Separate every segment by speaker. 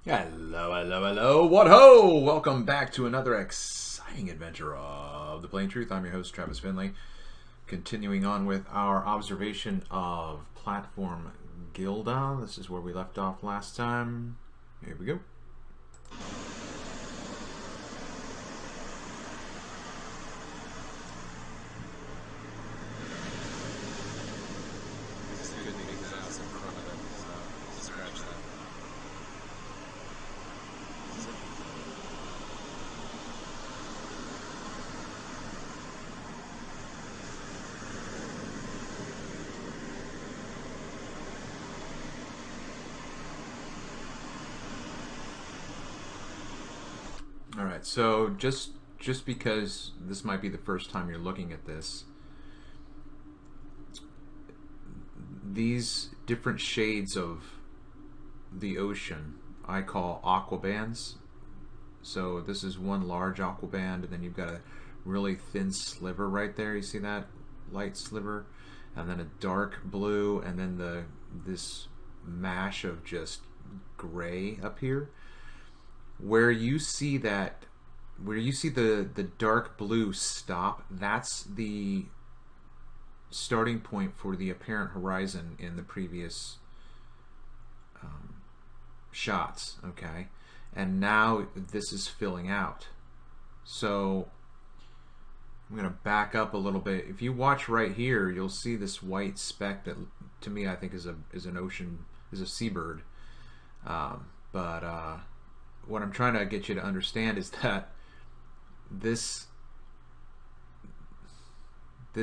Speaker 1: Hello, hello, hello, what ho! Welcome back to another exciting adventure of The Plain Truth. I'm your host, Travis Finley. Continuing on with our observation of Platform Gilda. This is where we left off last time. Here we go. Alright, so just because this might be the first time you're looking at this, these different shades of the ocean I call aquabands. So this is one large aquaband, and then you've got a really thin sliver right there. You see that light sliver, and then a dark blue, and then this mash of just gray up here. Where you see the dark blue stop, that's the starting point for the apparent horizon in the previous shots, okay? And now this is filling out. So I'm going to back up a little bit. If you watch right here, you'll see this white speck that to me I think is a seabird. What I'm trying to get you to understand is that this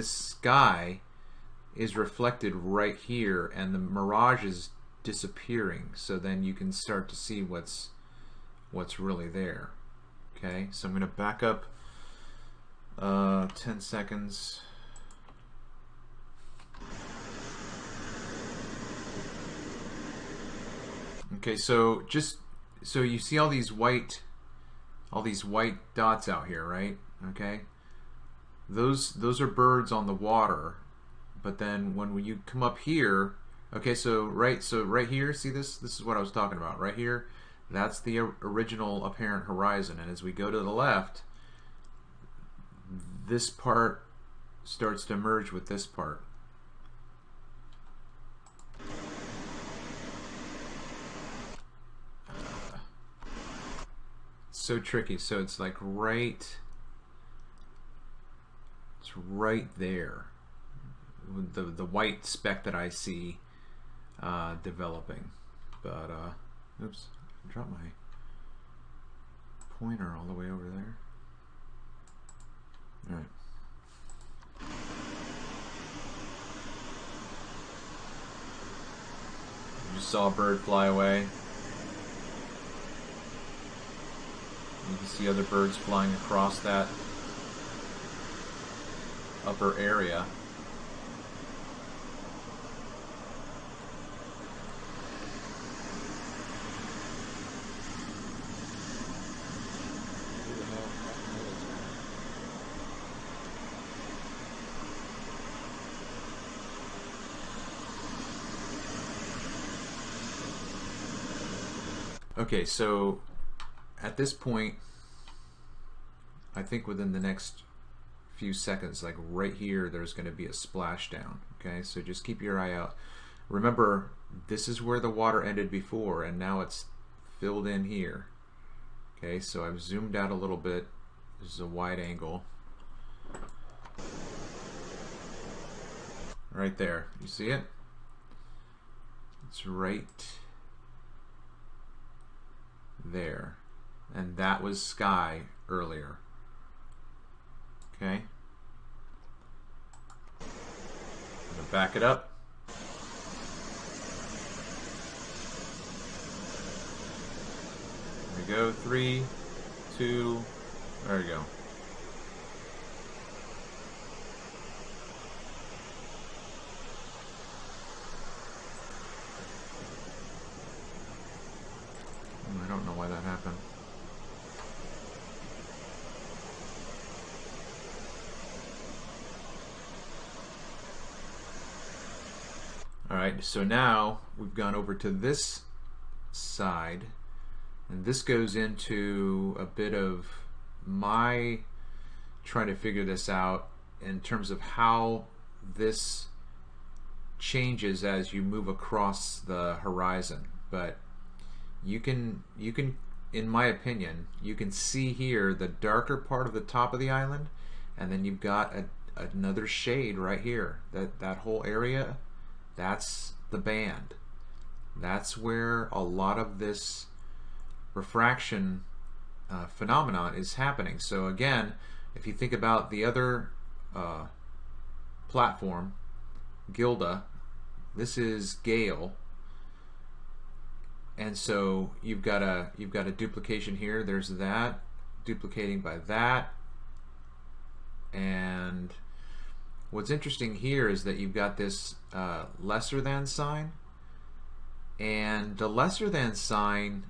Speaker 1: sky is reflected right here, and the mirage is disappearing. So then you can start to see what's really there. Okay, so I'm going to back up 10 seconds. Okay, so you see all these white dots out here, right? Okay, those are birds on the water. But then when you come up here, okay, so right here, see this is what I was talking about right here. That's the original apparent horizon, and as we go to the left, this part starts to merge with this part. So tricky. So it's like it's right there, the white speck that I see developing. But oops, I dropped my pointer all the way over there. All right. You just saw a bird fly away. You can see other birds flying across that upper area. Okay, so at this point, I think within the next few seconds, like right here, there's going to be a splashdown. Okay, so just keep your eye out. Remember, this is where the water ended before, and now it's filled in here. Okay, so I've zoomed out a little bit. This is a wide angle. Right there. You see it? It's right there. And that was sky earlier. Okay. I'm going to back it up. There we go. 3, 2, there we go. I don't know why that happened. Alright, so now we've gone over to this side And this goes into a bit of my trying to figure this out in terms of how this changes as you move across the horizon. But you can, in my opinion, you can see here the darker part of the top of the island, and then you've got another shade right here. That whole area, that's the band. That's where a lot of this refraction phenomenon is happening. So again, if you think about the other platform, Gilda, this is Gale, and so you've got a duplication here. There's that duplicating by that, and what's interesting here is that you've got this lesser than sign, and the lesser than sign,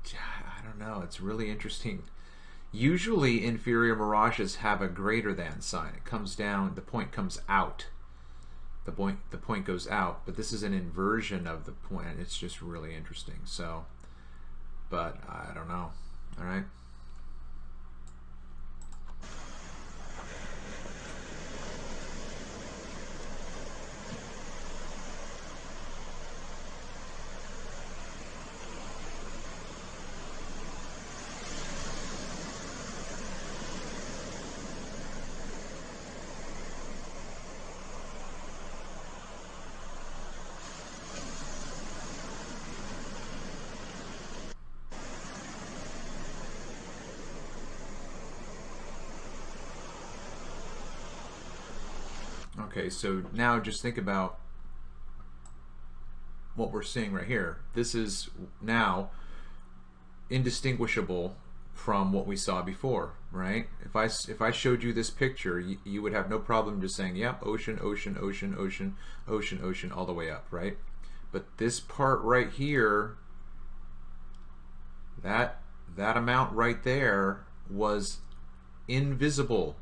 Speaker 1: I don't know, it's really interesting. Usually inferior mirages have a greater than sign. It comes down, the point comes out. The point goes out, but this is an inversion of the point, and it's just really interesting. So, but I don't know. All right. Okay, so now just think about what we're seeing right here. This is now indistinguishable from what we saw before, right? If I showed you this picture, you would have no problem just saying, yep, ocean, ocean, ocean, ocean, ocean, ocean, all the way up, right? But this part right here, that amount right there was invisible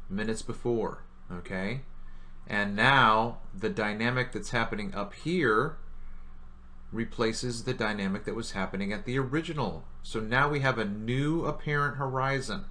Speaker 1: minutes before, okay? And now the dynamic that's happening up here replaces the dynamic that was happening at the original. So now we have a new apparent horizon.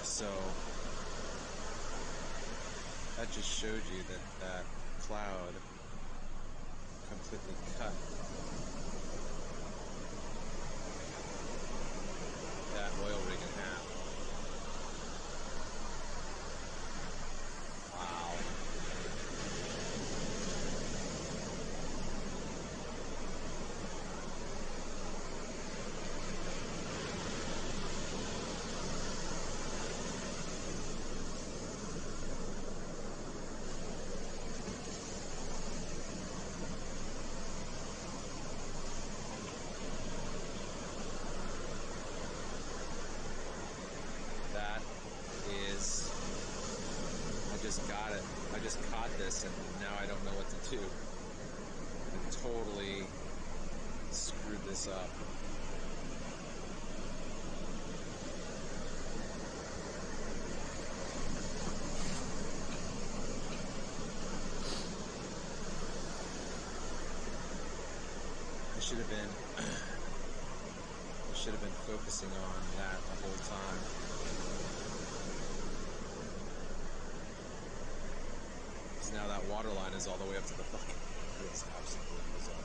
Speaker 2: So that just showed you that cloud completely cut that oil rig in half. Wow. That is, I just got it. I just caught this and now I don't know what to do. I totally screwed this up. I should have been focusing on that the whole time. Because now that water line is all the way up to the bucket. It's absolutely bizarre.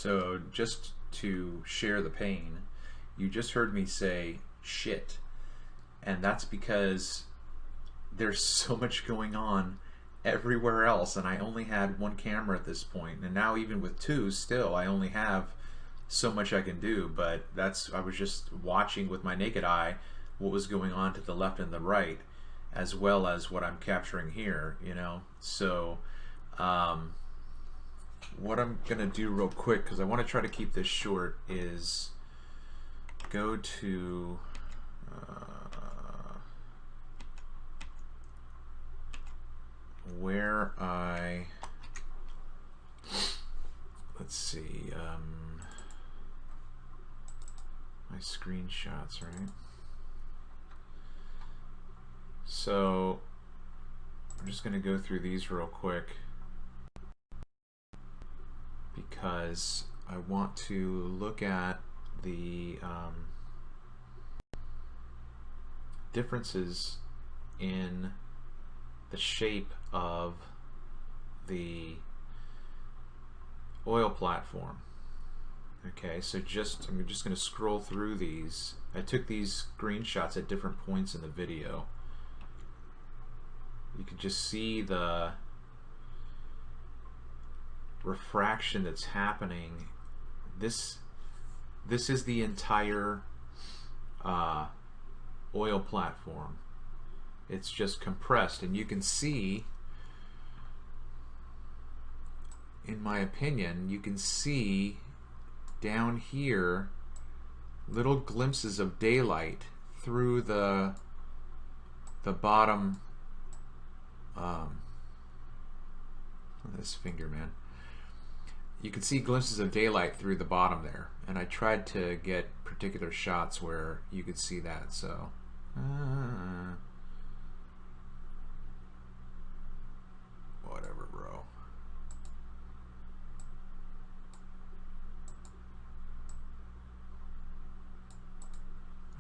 Speaker 1: So just to share the pain, you just heard me say shit. And that's because there's so much going on everywhere else, and I only had one camera at this point, and now even with two, still I only have so much I can do. But I was just watching with my naked eye what was going on to the left and the right, as well as what I'm capturing here, you know. So what I'm gonna do real quick, because I want to try to keep this short, is go to where let's see, my screenshots, right? So I'm just going to go through these real quick because I want to look at the differences in the shape of the oil platform. Okay, so I'm just going to scroll through these. I took these screenshots at different points in the video. You can just see the refraction that's happening. This is the entire oil platform. It's just compressed, and you can see, in my opinion, you can see down here little glimpses of daylight through the bottom. This finger, man. You can see glimpses of daylight through the bottom there, and I tried to get particular shots where you could see that. So whatever, bro.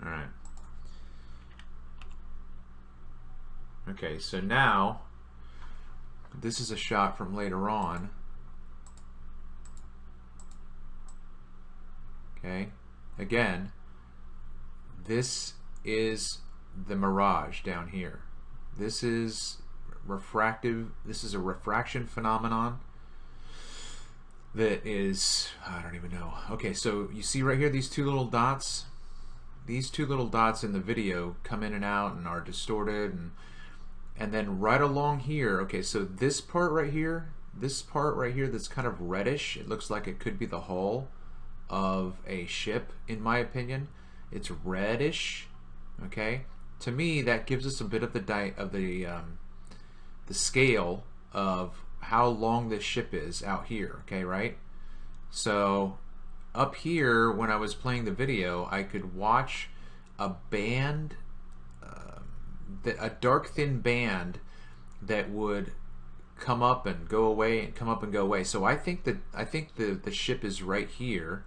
Speaker 1: All right. Okay, so now this is a shot from later on. Okay, again, this is the mirage down here. This is refractive. This is a refraction phenomenon that is, I don't even know. Okay, so you see right here these two little dots? These two little dots in the video come in and out and are distorted, and then right along here, okay, so this part right here that's kind of reddish, it looks like it could be the hull of a ship, in my opinion. It's reddish, okay? To me, that gives us a bit of the scale of how long this ship is out here, okay, right? So up here, when I was playing the video, I could watch a band, a dark thin band that would come up and go away and come up and go away. So I think the ship is right here,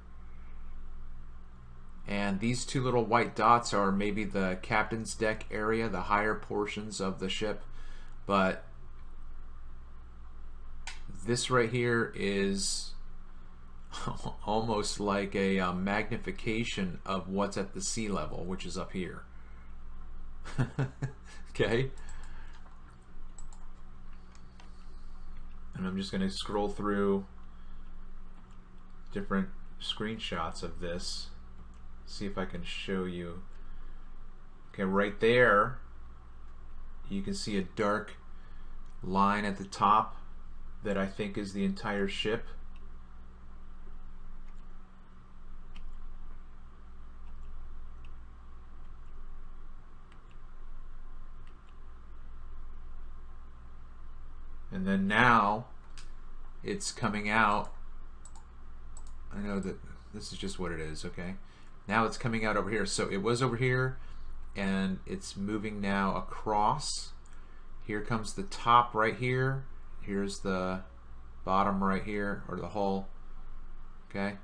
Speaker 1: and these two little white dots are maybe the captain's deck area, the higher portions of the ship. But this right here is almost like a magnification of what's at the sea level, which is up here. Okay, and I'm just going to scroll through different screenshots of this, see if I can show you. Okay, right there you can see a dark line at the top that I think is the entire ship. And then now it's coming out. I know that this is just what it is, okay? Now it's coming out over here. So it was over here, and it's moving now across. Here comes the top right here. Here's the bottom right here, or the hull, okay?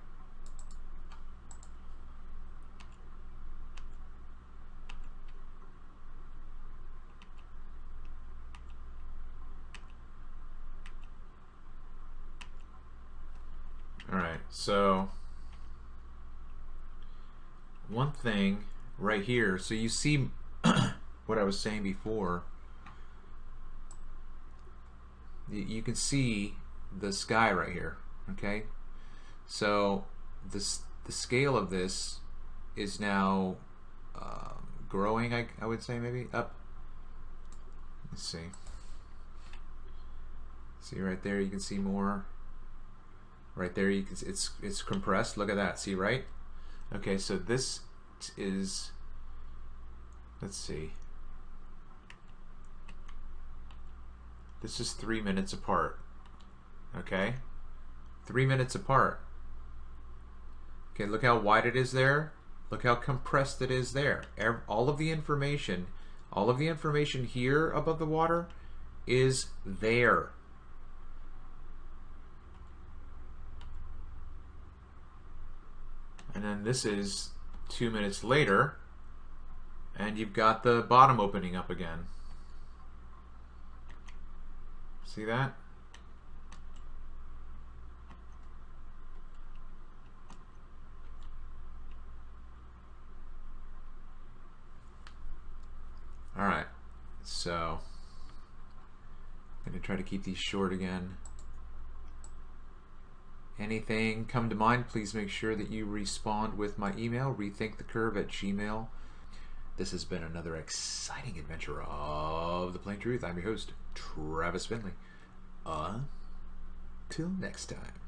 Speaker 1: Alright, so one thing right here, so you see what I was saying before. You can see the sky right here, okay? So the scale of this is now growing, I would say, maybe up. Let's see. See right there, you can see more. Right there, you can see it's compressed. Look at that. See, right? Okay, so this is, let's see. This is 3 minutes apart. Okay? 3 minutes apart. Okay, look how wide it is there. Look how compressed it is there. All of the information here above the water is there. And then this is 2 minutes later, and you've got the bottom opening up again. See that? Alright, so I'm going to try to keep these short again. Anything come to mind, please make sure that you respond with my email, rethinkthecurve@gmail.com. This has been another exciting adventure of The Plain Truth. I'm your host, Travis Finley. Till next time.